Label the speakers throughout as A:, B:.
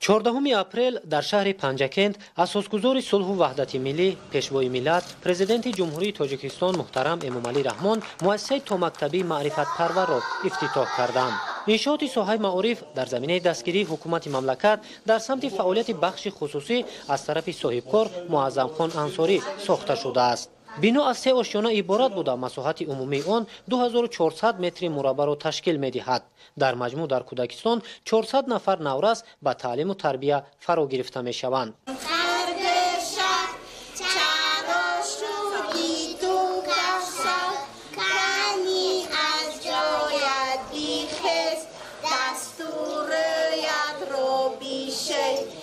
A: 14 апрел дар шаҳри Панҷакент асосгузори сулҳу ваҳдати миллӣ, пешвои миллат, президенти ҷумҳурии Тоҷикистон муҳтарам Эмомалӣ Раҳмон муассисаи томактабии маърифатпарварро ифтитоҳ карданд. иншооти соҳаи маориф дар заминаи дастгирии ҳукумати мамлакат дар самти фаъолияти бахши хусусӣ аз тарафи соҳибкор Муаззамхон Ансорӣ сохта шудааст. бино аз 3 ошёна иборат буда масоҳати умумии он 2400 метри мураббаъро ташкил медиҳад. дар маҷмӯъ дар Кӯдакистон 400 нафар наврас ба таълиму тарбия фаро гирифта мешаванд.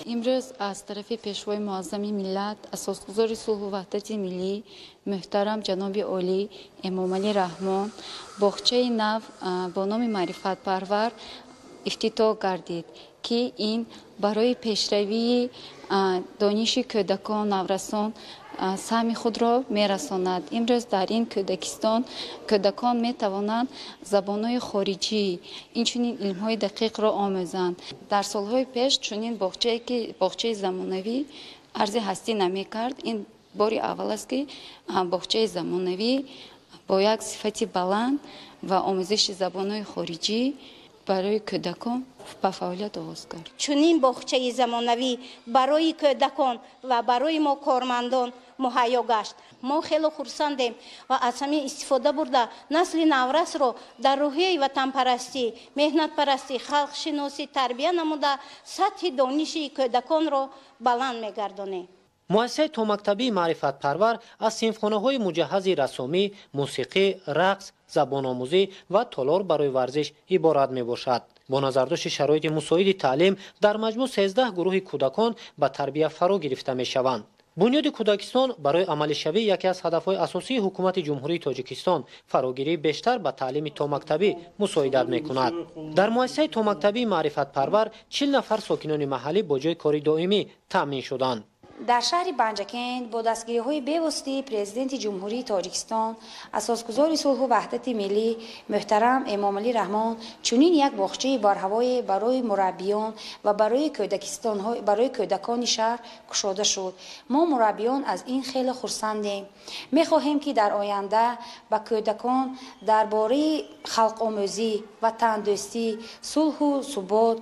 B: امروز از طرف پیشوای معظم ملت اساسگزار صلح و وحدت ملی محترم جناب عالی امامعلی رحمان باغچه نو با نام معرفت پرور افتتاح گردید که این برای پیشروی دانش کودکان نورسان سهم خود را میرساند. امروز در این کودکان می توانند زبانهای خارجی اینچنین علمهای دقیق را آموزند. در سالهای پیش چنین باغچه زمانوی ارزی هستی نمی کرد. این باری اول است که باغچه زمانوی با یک صفت بلند و آموزش زبانهای خارجی برای کودکان به فعالیت آغاز کرد.
C: چنین باغچه زمانوی برای کودکان و برای ما کارمندان مهیا گشت. ما خیلی خرسندیم و از همین استفاده برده نسل نورس را در روحیه وطن پرستی، مهنت پرستی، خلق شناسی تربیت نموده سطح دانشی کودکان را بلند میگردانیم.
A: مؤسسه تومکتبی معرفت پرور از صنفخانه‌های مجهز رسامی، موسیقی، رقص، زبان آموزی و تالار برای ورزش عبارت می باشد. با نظرداشت شرایط مساعد تعلیم در مجموع 13 گروه کودکان به تربیت فرا گرفته می شوند. بنیاد کودکستان برای عمل شوی یکی از هدفهای اساسی حکومت جمهوری تاجیکستان فراگیری بیشتر به تعلیم تومکتبی مساعدت میکند. در مؤسسه تومکتبی معرفت پرور 40 نفر ساکنان محلی با جای کاری دائمی تامین شدند.
D: در شهر پنجکند با دستگیری‌های بی‌واسطه پرزیدنت جمهوری تاجیکستان اساسگزار صلح و وحدت ملی محترم امامعلی رحمان چنین یک باغچه برهوای برای مربیان و برای کودکان شهر گشوده شد. ما مربیان از این خیلی خرسندیم. می‌خواهیم که در آینده به کودکان درباره خلق آموزی و تندرستی، صلح و ثبات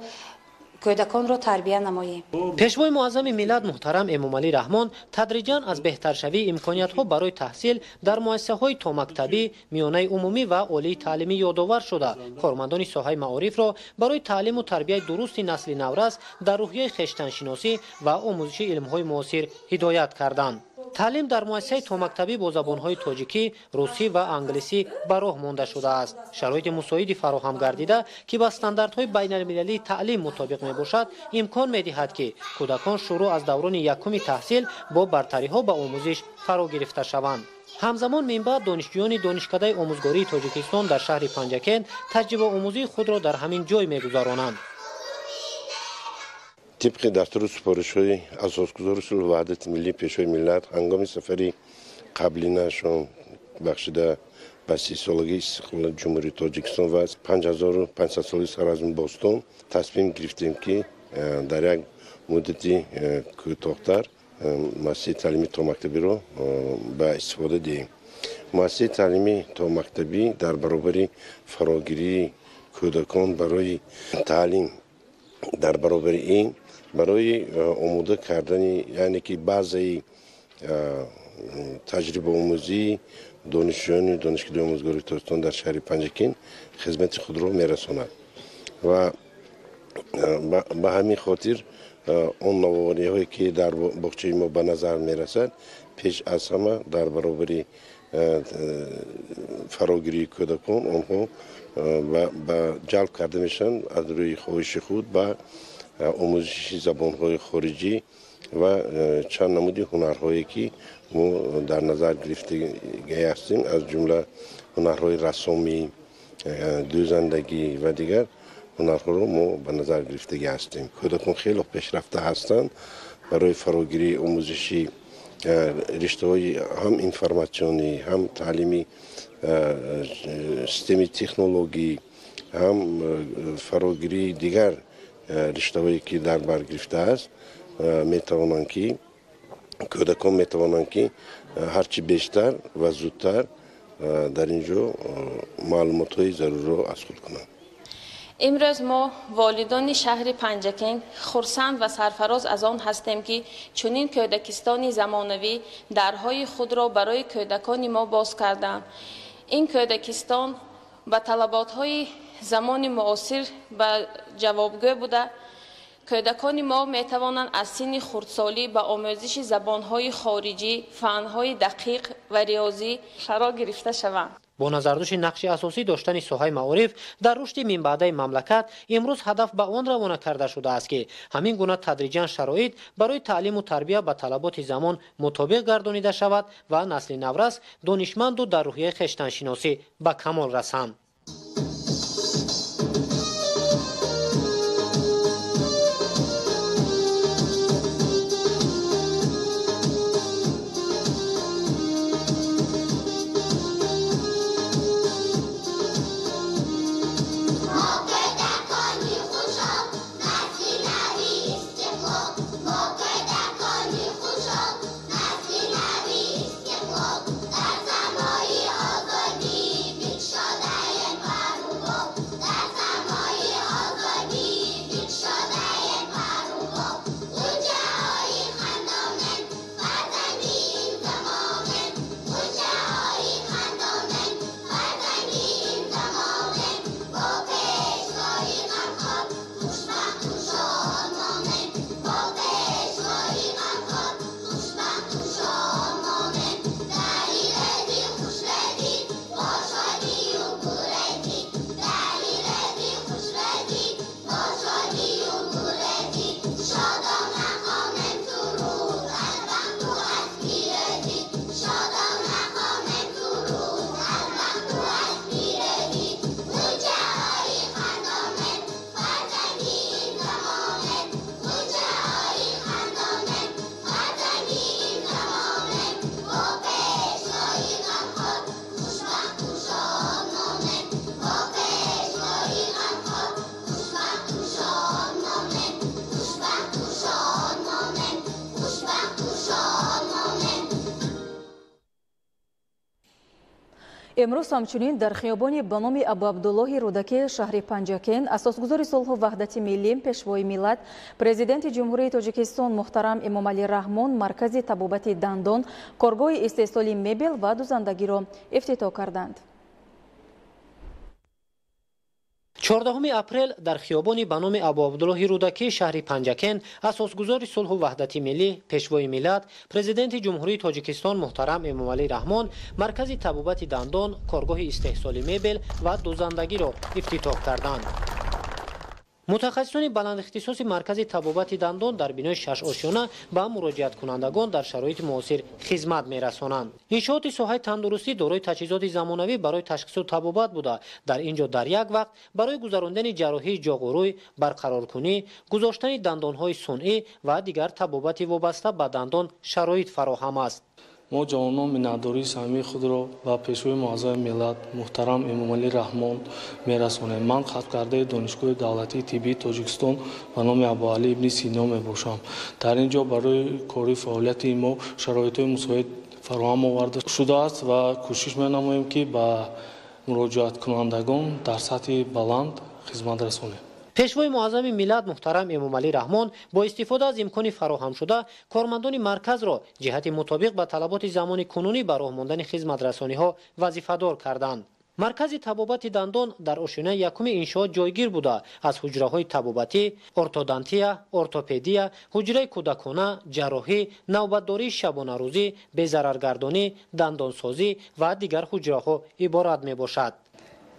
D: کودکان را تربیت نماییم.
A: پیشوای معظم ملت محترم امامعلی رحمان تدریجاً از بهترشوی امکانیت‌ها برای تحصیل در مؤسسه‌های تومکتبی، میانه عمومی و عالی تعلیمی یادآور شده کارمندان ساحه معارف را برای تعلیم و تربیت درست نسل نورس در روحیه خویشتن‌شناسی و آموزش علم‌های معاصر هدایت کردند. تعلیم در مؤسسه تومکتبی با زبانهای تاجیکی، روسی و انگلیسی به راه مانده شده است. شرایط مساعدی فراهم گردیده که با استانداردهای بین المللی تعلیم مطابق می باشد، امکان می دهد که کودکان شروع از دوران یکم تحصیل با برتری‌ها به آموزش فرا گرفته شوند. همزمان من بعد دانشجویان دانشکده آموزگاری تاجیکستان در شهر پنجکند تجربه آموزی خود را در همین جای می‌گذرانند.
E: طبق دفتر سپارش‌های اساسگزار صلح و وحدت ملی پیشوای ملت هنگام سفری قبلینه‌شان بخشیده به 30 سالگی استقلال جمهوری تاجیکستان و 5500 سالی سر از باستان تصمیم گرفتیم که در یک مدتی کوتاه‌تر مؤسسه تعلیمی تومکتبی را به استفاده دهیم. مؤسسه تعلیمی تومکتبی در برابر فراگیری کودکان برای تعلیم در برابر این برای آماده کردن یعنی که بعضی تجربه آموزی دانشجویان دانشکده آموزگاری تاجیکستان در شهر پنجکند خدمت خود را میرساند و به همین خاطر اون نوآوری هایی که در باغچه ما به نظر میرسد پیش از همه در برابر فراگیری کودکان آنها به جلب کرده میشن از روی خواهش خود به آموزش زبانهای خارجی و چند نمود هنرهایی که ما در نظر گرفته هستیم از جمله هنرهای رسامی، دوزندگی و دیگر هنرها رو ما به نظر گرفته هستیم. کودکان خیلی پیشرفته هستند برای فراگیری آموزشی رشته‌های هم اینفورماسیونی هم تعلیمی سیستم تکنولوژی هم فراگیری دیگر رشته‌هایی که در بر گرفته است میتوانند که کودکان میتوانند که هرچی بیشتر و زودتر در اینجا معلومات‌های ضروری را از خود کنند.
F: امروز ما والدان شهر پنجکین خرسند و سرفراز از آن هستیم که چنین کودکستان زمانوی درهای خود را برای کودکان ما باز کردند. این کودکستان به طلبات‌های زمان معاصر و جوابگو بوده. کودکان ما می توانند از سن خردسالی به آموزش زبان‌های خارجی، فن‌های دقیق و ریاضی فرا گرفته شوند.
A: با نظردوش نقش اساسی داشتن ساحه معارف در رشد منبعدی مملکت امروز هدف به آن روانه کرده شده است که همین گونه تدریجاً شرایط برای تعلیم و تربیت به طلبات زمان مطابق گردانیده شود و نسل نورس دانشمند و در روحیه خویشتن‌شناسی به کمال رسند.
G: امروز همچنین در خیابان به نام ابو عبدالله رودکی شهر پنجکین اساسگزار صلح و وحدت ملی پیشوای ملت پرزیدنت جمهوری تاجیکستان محترم امامعلی رحمان مرکز طبابت دندان کارگاه استحصال مبل و دوزندگی را افتتاح کردند.
A: 14 اپریل در خیابان به نام ابو عبدالله رودکی شهر پنجکین اساسگزار صلح و وحدت ملی پیشوای ملت پرزیدنت جمهوری تاجیکستان محترم امامعلی رحمان مرکز طبابت دندان کارگاه استحصال مبل و دوزندگی را افتتاح کردند. متخصصان بلند اختصاص مرکز طبابت دندان در بینای 6 آشیانه به مراجعت کنندگان در شرایط معاصر خدمت می‌رسانند. انشاءات ساحه تندرستی دارای تجهیزات زمانوی برای تشخیص و طبابت بوده. در اینجا در یک وقت برای گذراندن جراحی جاغ و روی، برقرارکنی، گذاشتن دندان‌های صنعی و دیگر طبابت وابسته به دندان شرایط فراهم است.
H: ما جوانان منتداری صمیمی خود را و پیشوای معظم ملت محترم امامعلی رحمان میرسانیم. من ختم کرده دانشگاه دولتی طبی تاجیکستان به نام ابوعلی ابن سینا میباشم. در اینجا برای کاری فعالیت ما شرایط مساعد فراهم آورده شده است و کوشش می‌نماییم که به مراجعت کنندگان در سطح بلند خدمت رسانیم.
A: پیشوای معظم ملت محترم امامعلی رحمان با استفاده از امکان فراهم شده کارمندان مرکز را جهت مطابق به طلبات زمان کنونی به راه ماندن خدمت رسانی ها وظیفه‌دار کردند. مرکز طبابت دندان در آشیانه یکم انشاءات جایگیر بوده. از حجره های طبابتی، ارتودنتیا، ارتوپدیا، حجره کودکانه، جراحی، نوبتداری شبانه روزی، بی‌ضررگردانی، دندانسازی و دیگر حجره ها عبارت می باشد.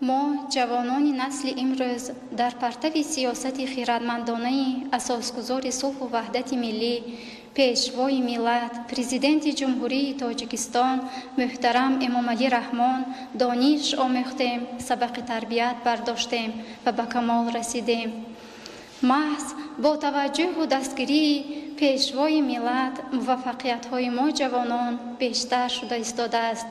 I: ما جوانان نسل امروز در پرتو سیاست خیرتمندانه اساسگزار صلح و وحدت ملی پیشوای ملت پرزیدنت جمهوری تاجیکستان محترم امامعلی رحمان دانش آموختیم، سبق تربیت برداشتیم و به کمال رسیدیم. محض با توجه و دستگیری پیشوای ملت موفقیت‌های ما جوانان بیشتر شده ایستاده است.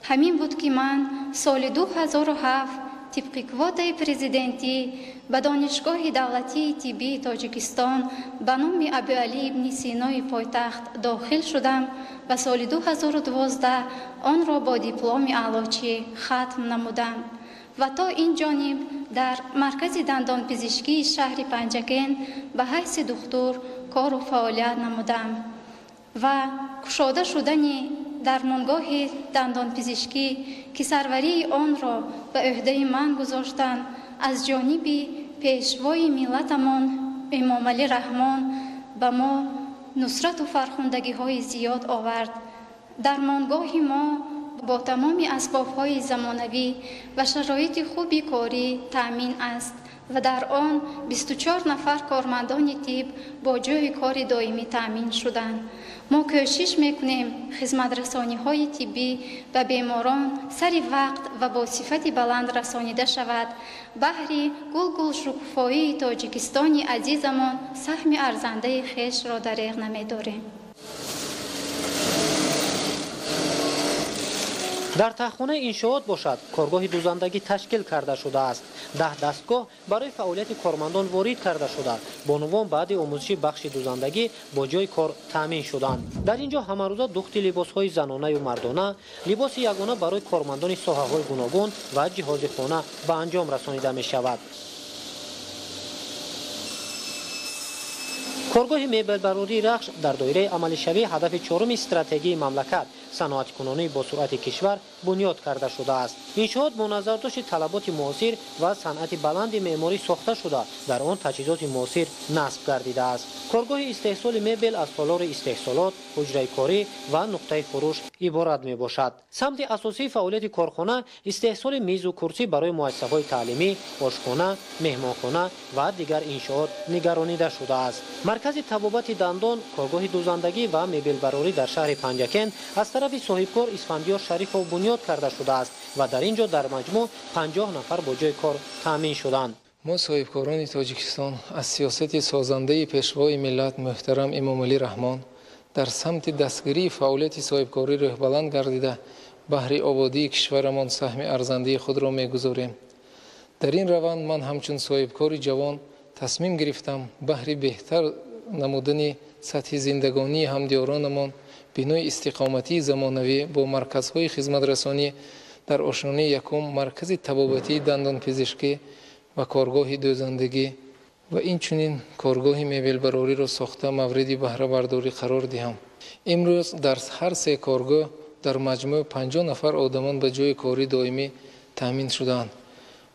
I: همین بود که من سال 2007 طبق کوتای پرزیدنتی به دانشگاه دولتی طبی تاجیکستان به نام ابوعلی ابن سینای پایتخت داخل شدم و سال 2012 آن را با دیپلم اعلاچی ختم نمودم و تا این جانب در مرکز دندان پزشکی شهر پنجکن به حیث دکتر کار و فعالیت نمودم و گشاده شدن درمانگاه دندان پزشکی که سروری آن را به عهده من گذاشتند از جانب پیشوای ملتمان امام علی رحمان به ما نصرت و فرخندگی های زیاد آورد. درمانگاه ما با تمام اسباب‌های زمانوی و شرایط خوبی کاری تأمین است و در آن 24 نفر کارمندان طب با جای کار دائمی تأمین شدند. ما کوشش میکنیم خدمت رسانی‌های طبی به بیماران سری وقت و با صفت بلند رسانیده شود. بهر گل شکوفایی تاجیکستانی عزیزمان سهم ارزنده خویش را دریغ نمی‌داریم.
A: در تخمونه انشاءات باشد کارگاه دوزندگی تشکیل کرده شده است. 10 دستگاه برای فعالیت کارمندان وارد کرده شده. بانوان بعد آموزش بخش دوزندگی با جای کار تامین شدند. در اینجا همه روزه دوخت لباس‌های زنانه و مردانه، لباس یگانه برای کارمندان ساحه‌های گوناگون و جهاز خانه به انجام رسانیده می شود. کارگاه میبل براری رخش در دایره عملی شوی هدف چهارم استراتژی مملکت صنعت کنونی با سرعت کشور بنیاد کرده شده است. انشاءات با نظر داشت طلبات معاصر و صنعت بلند معماری ساخته شده، در آن تجهیزات معاصر نصب گردیده است. کارگاه استحصال میبل از تالار استحصالات، حجره کاری و نقطه فروش عبارت می باشد. سمت اساسی فعالیت کارخانه استحصال میز و کرسی برای مؤسسه‌های تعلیمی، آشخانه، مهمانخانه و دیگر انشاءات نگرانیده شده است. مرکز طبابت دندان، کارگاه دوزندگی و میبل براری در شهر پنجکن از طرف صاحبکار اسفندیار شریفov بنیاد کرده شده است و در اینجا در مجموع 50 نفر با جای کار تامین شدند.
J: ما صاحبکاران تاجیکستان از سیاست سازنده پیشوای ملت محترم امام علی رحمان در سمت دستگیری فعالیت صاحبکاری راه بلند گردیده بهر آبادی کشورمان سهم ارزنده خود را می‌گذاریم. در این روند من همچون صاحبکار جوان تصمیم گرفتم بهر بهتر نمودن سطح زندگانی همدیارانمان بنای استقامتی زمانوی با مرکزهای خدمت رسانی در آشنایی یکم مرکز طبابتی دندان پزشکی و کارگاه دوزندگی و اینچنین کارگاه میبل براری را ساخته مورد بهره برداری قرار دهم. امروز در هر سه کارگاه در مجموع 50 نفر آدمان به جای کاری دائمی تامین شدند.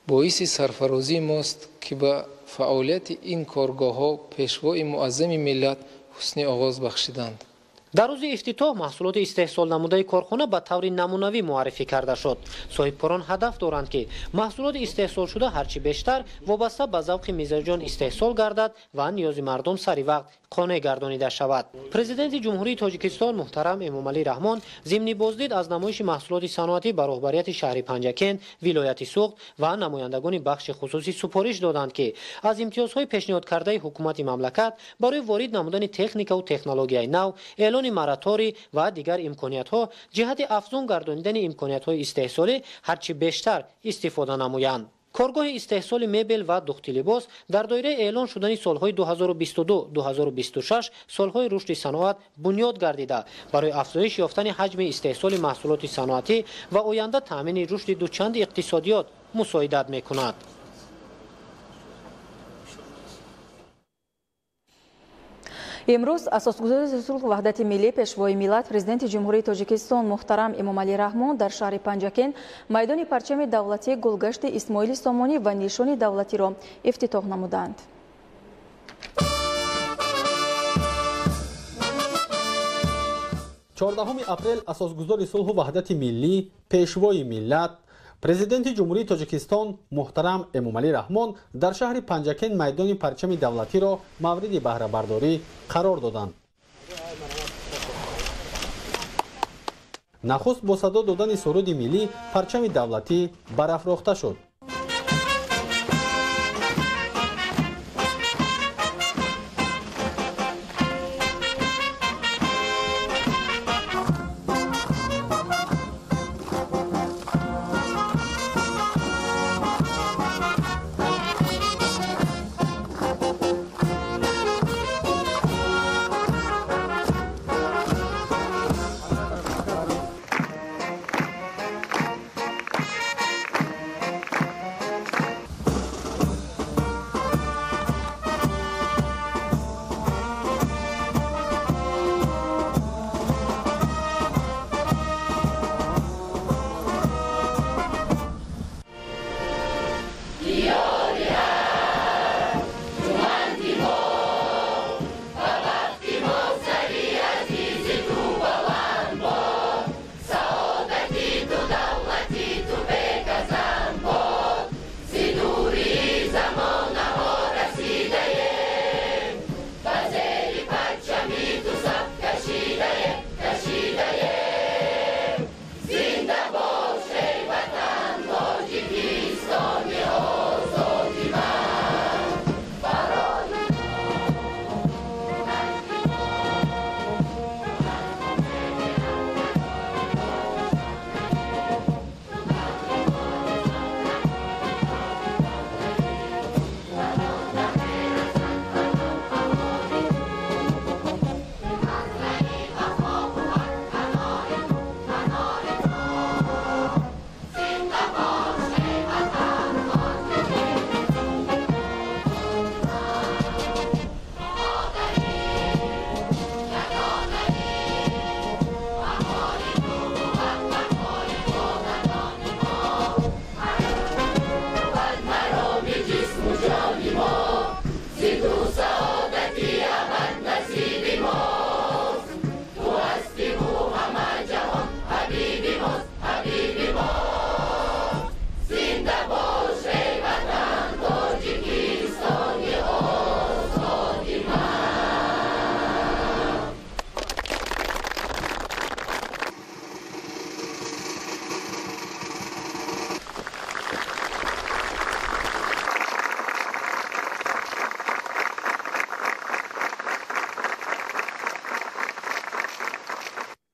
J: باعث سرفرازی ماست که به فعالیت این کارگاه ها پیشوای معظم ملت حسن آغاز بخشیدند.
A: در روز افتتاح محصولات استحصال نموده کارخانه به طور نمونوی معرفی کرده شد. صاحبکاران هدف دارند که محصولات استحصال شده هرچی بیشتر وابسته به ذوق میزبان استحصال گردد و نیاز مردم سری وقت قانع گردانیده شود. پرزیدنت جمهوری تاجیکستان محترم امام علی رحمان ضمن بازدید از نمایش محصولات صنعتی به رهبریت شهر پنجکن، ولایت سوخت و نمایندگان بخش خصوصی سپارش دادند که از امتیازهای پیشنهاد کرده حکومت مملکت برای وارد نمودن تکنیک و تکنولوژی نو، اعلان مراتوری و دیگر امکانیت‌ها جهت افزون گردانیدن امکانیت‌های استحصالی هرچی بیشتر استفاده نمایند. کارگاه استحصال میبل و دوخت لباس در دایره اعلان شدن سالهای 2022-2026 سالهای رشد صنعت بنیاد گردیده برای افزایش یافتن حجم استحصال محصولات صنعتی و آینده تامین رشد دوچند اقتصادیات مساعدت می‌کند.
G: امروز اساسگذار صلح و وحدت ملی پیشوای ملت پرزیدنت جمهوری تاجیکستان محترم امام علی رحمان در شهر پنجکن میدان پرچم دولتی گلگشت اسماعیل سامانی و نشان دولتی را افتتاح نمودند.
K: 14 اپریل اساسگذار صلح و وحدت ملی پیشوای ملت پرزیدنت جمهوری تاجیکستان محترم امام علی رحمان در شهر پنجکن میدان پرچم دولتی را مورد بهره برداری قرار دادند. نخست با صدا دادن سرود ملی پرچم دولتی برافراخته شد.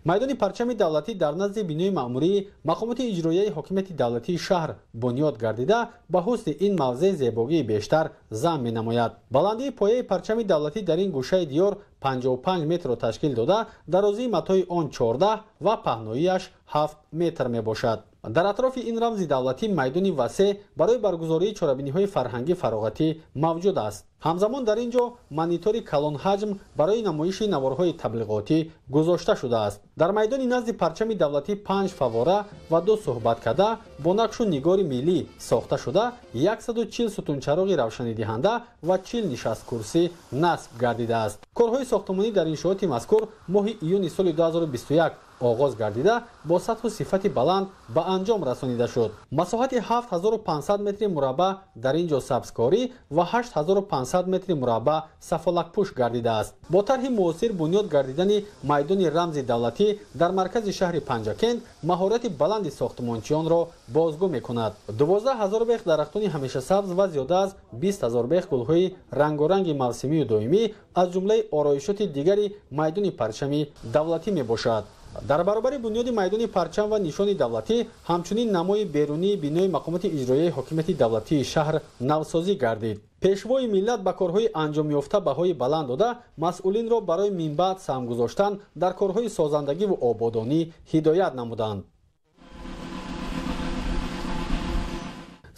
K: майдони парчами давлатӣ дар назди бинои маъмурии мақомоти иҷроияи ҳокимияти давлатии шаҳр бунёд гардида ба ҳусни ин мавзеъ зебогии бештар зам менамояд. баландии пояи парчами давлатӣ дар ин гӯшаи диёр 55 метрро ташкил дода, дарозии матои он 14 ва паҳноияш 7 метр мебошад. дар атрофи ин рамзи давлатӣ майдони васеъ барои баргузории чорабиниҳои фарҳангӣ фароғатӣ мавҷуд аст. ҳамзамон дар ин ҷо монитори калонҳаҷм барои намоиши наворҳои таблиғотӣ гузошта шудааст. дар майдони назди парчами давлатӣ 5 фаввора ва 2 суҳбаткада бо нақшу нигори миллӣ сохта шуда 140 сутунчароғи равшанидиҳанда ва 40 нишасткурсӣ насб гардидааст. корҳои сохтмонӣ дар иншооти мазкур моҳи июни соли 2021 оғоз гардида бо сатҳу сифати баланд ба анҷом расонида шуд. масоҳати 7500 метри мураббаъ дар ин ҷо сабзкорӣ ва 8500 метри мураббаъ сафолакпӯш гардидааст. бо тарҳи муосир бунёд гардидани майдони рамзи давлатӣ дар маркази шаҳри Панҷакент маҳорати баланди сохтмончиёнро бозгӯ мекунад. 12000 бех дарахтони ҳамешасабз ва зиёда аз 20000 бех гулҳои рангоранги мавсимию доимӣ аз ҷумлаи ороишоти дигари майдони парчами давлатӣ мебошад. дар баробари бунёди майдони парчам ва нишони давлатӣ ҳамчунин намои берунии бинои мақомоти иҷроияи ҳокимияти давлатии шаҳр навсозӣ гардид. пешвои миллат ба корҳои анҷомёфта баҳои баланд дода масъулинро барои минбаъд саҳм гузоштан дар корҳои созандагиву ободонӣ ҳидоят намуданд.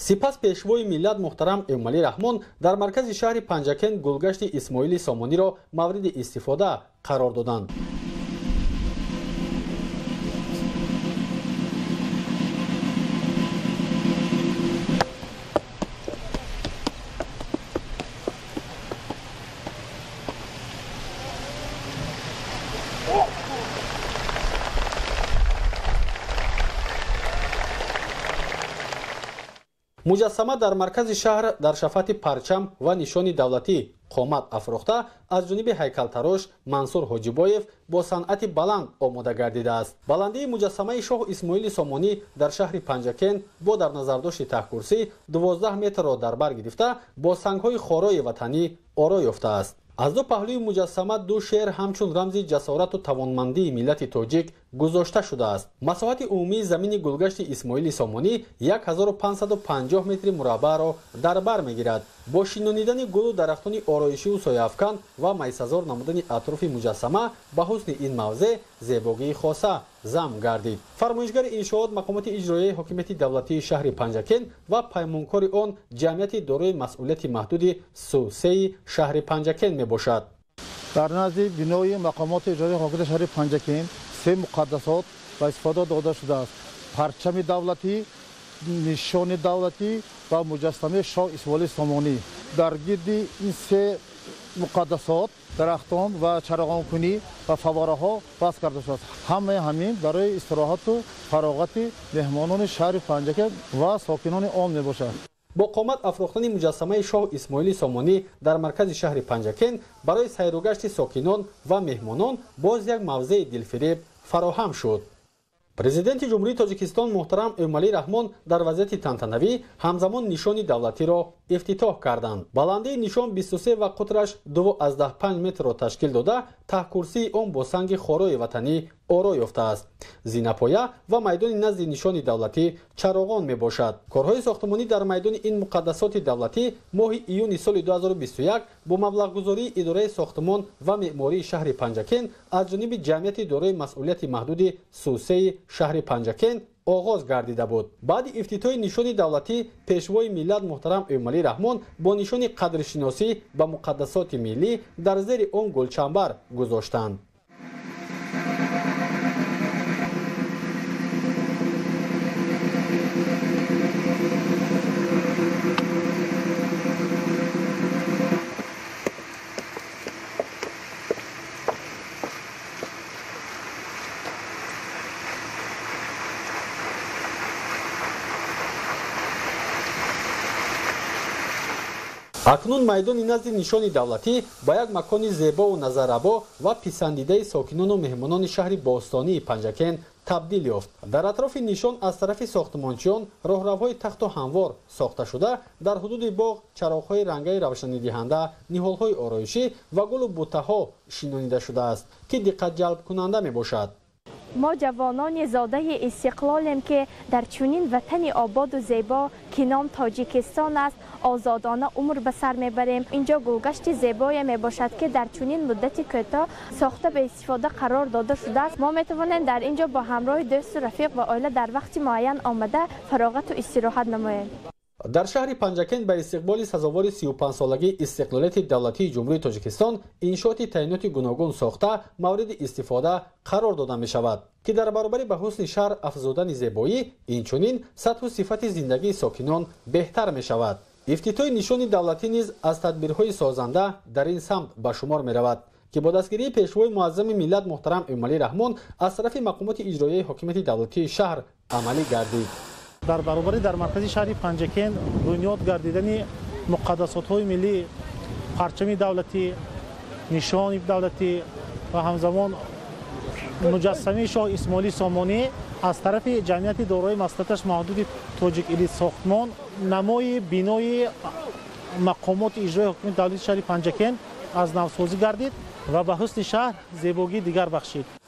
K: сипас пешвои миллат муҳтарам эмомалӣ раҳмон дар маркази шаҳри Панҷакент гулгашти Исмоили Сомониро мавриди истифода қарор доданд. муҷассама дар маркази шаҳр дар шафати парчам ва нишони давлатӣ қомат афрохта аз ҷониби ҳайкалтарош Мансур Ҳоҷибоев бо санъати баланд омода гардидааст. баландии муҷассамаи шоҳ Исмоили Сомонӣ дар шаҳри Панҷакент бо дар назардошти таҳкурсӣ 12 метрро дар бар гирифта бо сангҳои хорои ватанӣ оро ёфтааст. аз ду паҳлӯи муҷассама ду шер ҳамчун рамзи ҷасорату тавонмандии миллати тоҷик гузошта шудааст. масоҳати умумии замини гулгашти Исмоили Сомонӣ 1550 метри мураббаъро дар бар мегирад. бо шинонидани гулу дарахтони ороишиву сояафкан ва майсазор намудани атрофи муҷассама ба ҳусни ин мавзеъ зебогии хоса зам гардид. фармоишгари иншоот мақомоти иҷроияи ҳокимияти давлатии шаҳри Панҷакент ва паймонкори он ҷамъияти дорои масъулияти маҳдуди су-3 шаҳри Панҷакент мебошад.
L: дар назди бинои мақомоти иҷроияи ҳокимияти шаҳри Панҷакент се муқаддасот ба истифода дода шудааст. парчами давлатӣ, нишони давлатӣ ва муҷассамаи шоҳ Исмоили Сомонӣ. дар гирди ин се муқаддасот дарахтон ва чароғонкунӣ ва фаввораҳо баст карда шудааст. ҳамаи ҳамин барои истироҳату фароғати меҳмонони шаҳри Панҷакент ва сокинони он мебошад.
K: бо қомат афрохтани муҷассамаи шоҳ Исмоили Сомонӣ дар маркази шаҳри Панҷакент барои сайругашти сокинон ва меҳмонон боз як мавзеи дилфиреб фароҳам шуд. президенти ҷумҳурии Тоҷикистон муҳтарам Эмомалӣ Раҳмон дар вазъияти тантанавӣ ҳамзамон нишони давлатиро ифтитоҳ карданд. баландии нишон 23 ва қутраш 2,5 метрро ташкил дода таҳкурсии он бо санги хорои ватанӣ оро ёфтааст. зинапоя ва майдони назди нишони давлатӣ чароғон мебошад. корҳои сохтмонӣ дар майдони ин муқаддасоти давлатӣ моҳи июни соли 2021 бо маблағгузории идораи сохтмон ва меъмории шаҳри Панҷакент аз ҷониби ҷамъияти дорои масъулияти маҳдуди су-3 шаҳри Панҷакент оғоз гардида буд. баъди ифтитоҳи нишони давлатӣ пешвои миллат муҳтарам Эмомалӣ Раҳмон бо нишони қадршиносӣ ба муқаддасоти миллӣ дар зери он гулчанбар гузоштанд. акнун майдони назди нишони давлатӣ ба як макони зебову назаррабо ва писандидаи сокинону меҳмонони шаҳри бостонии Панҷакент табдил ёфт. дар атрофи нишон аз тарафи сохтмончиён роҳравҳои тахту ҳамвор сохта шуда дар ҳудуди боғ чароғҳои рангаи равшанидиҳанда, ниҳолҳои ороишӣ ва гулу буттаҳо шинонида шудааст ки диққатҷалбкунанда мебошад.
M: ما جوانان زاده استقلالیم که در چنین وطن آباد و زیبا که نام تاجیکستان است آزادانه عمر به سر میبریم. اینجا گلگشت زیبایی می باشد که در چنین مدت کوتاه ساخته به استفاده قرار داده شده است. ما میتوانیم در اینجا با همراه دوست و رفیق و عائله در وقت معین آمده فراغت و استراحت نماییم.
K: در شهر پنجکن به استقبال سزاوار 35 سالگی استقلالیت دولتی جمهوری تاجیکستان انشاءات تعینات گوناگون ساخته مورد استفاده قرار داده می شود که در برابر به حسن شهر افزودن زیبایی اینچنین سطح و صفت زندگی ساکنان بهتر می شود. افتتاح نشان دولتی نیز از تدبیرهای سازنده در این سمت به شمار می رود که با دستگیری پیشوای معظم ملت محترم امومالی رحمان از طرف مقامات اجرایی حاکمیت دولتی شهر عملی گردید.
L: در برابر در مرکز شهر پنجکن بنیاد گردیدن مقدسات‌های ملی، پرچم دولتی، نشان دولتی و همزمان مجسمه شاه اسماعیل سامانی از طرف جمعیت دارای مسلطش محدود تاجیک الیت ساختمان نمای بینای مقامات اجرایی حکومت دولتی شهر پنجکن از نوسازی گردید و به حسن شهر زیبایی دیگر بخشید.